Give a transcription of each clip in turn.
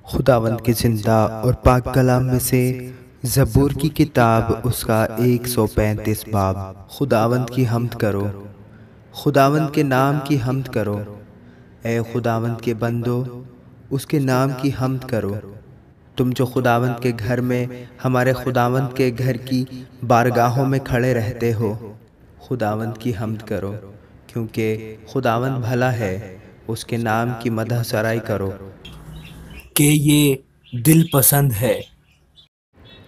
خداوند کے زندہ اور پاک کلام میں سے زبور کی کتاب اس کا 135 باب۔ خداوند کی حمد کرو، خداوند کے نام کی حمد کرو۔ اے خداوند کے بندو، اس کے نام کی حمد کرو۔ تم جو خداوند کے گھر میں ہمارے خداوند کے گھر کی بارگاہوں میں کھڑے رہتے ہو، خداوند کی حمد کرو، کیونکہ خداوند بھلا ہے۔ اس کے نام کی مدح سرائی کرو کہ یہ دل پسند ہے۔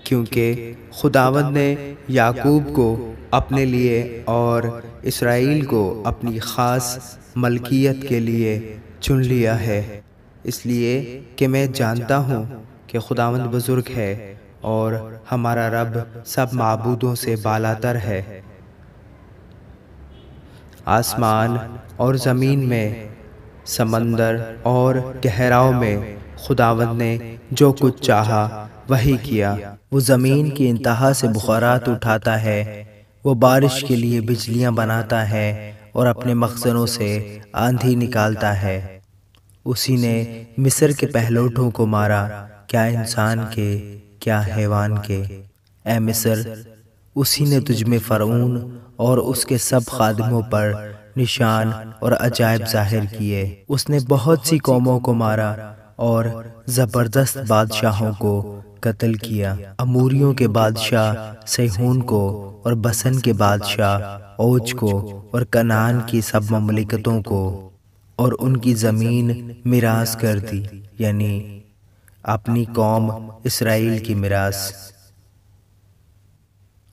کیونکہ خداوند نے یعقوب کو اپنے لیے اور اسرائیل کو اپنی خاص ملکیت کے لیے چن لیا ہے، اس لیے کہ میں جانتا ہوں کہ خداوند بزرگ ہے اور ہمارا رب سب معبودوں سے بالاتر ہے۔ آسمان اور زمین میں، سمندر اور گہراؤں میں خداوند نے جو کچھ چاہا وہی کیا۔ وہ زمین کی انتہا سے بخارات اٹھاتا ہے، وہ بارش کے لیے بجلیاں بناتا ہے اور اپنے مخزنوں سے آندھی نکالتا ہے۔ اسی نے مصر کے پہلوٹوں کو مارا، کیا انسان کے کیا حیوان کے۔ اے مصر، اسی نے تجھ میں فرعون اور اس کے سب خادموں پر نشان اور عجائب ظاہر کیے۔ اس نے بہت سی قوموں کو مارا اور زبردست بادشاہوں کو قتل کیا، اموریوں کے بادشاہ سیحون کو اور بسن کے بادشاہ اوج کو اور کنعان کی سب مملکتوں کو، اور ان کی زمین میراث کر دی، یعنی اپنی قوم اسرائیل کی میراث۔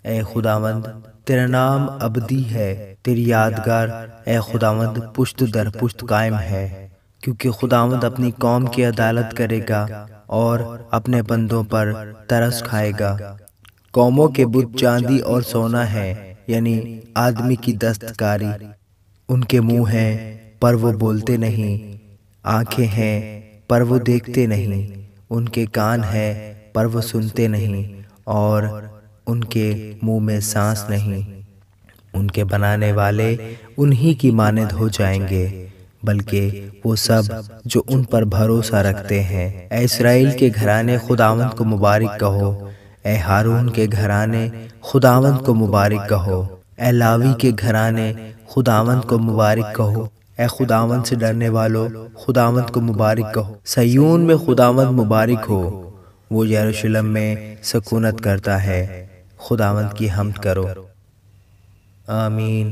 اے خداوند، تیرا نام ابدی ہے، تیری یادگار اے خداوند پشت در پشت قائم ہے، کیونکہ خداوند اپنی قوم کی عدالت کرے گا اور اپنے بندوں پر ترس کھائے گا۔ قوموں کے بت چاندی اور سونا ہے، یعنی آدمی کی دستکاری۔ ان کے منہ ہیں پر وہ بولتے نہیں، آنکھیں ہیں پر وہ دیکھتے نہیں، ان کے کان ہیں پر وہ سنتے نہیں، اور ان کے منہ میں سانس نہیں۔ ان کے بنانے والے انہی کی مانند ہو جائیں گے، بلکہ وہ سب جو ان پر بھروسہ رکھتے ہیں۔ اے اسرائیل کے گھرانے، خداوند کو مبارک کہو۔ اے ہارون کے گھرانے، خداوند کو مبارک کہو۔ اے لاوی کے گھرانے، خداوند کو مبارک کہو۔ اے خداوند سے ڈرنے والو، خداوند کو مبارک کہو۔ سیون میں خداوند مبارک ہو، وہ یروشلم میں سکونت کرتا ہے۔ خداوند کی حمد کرو۔ آمین۔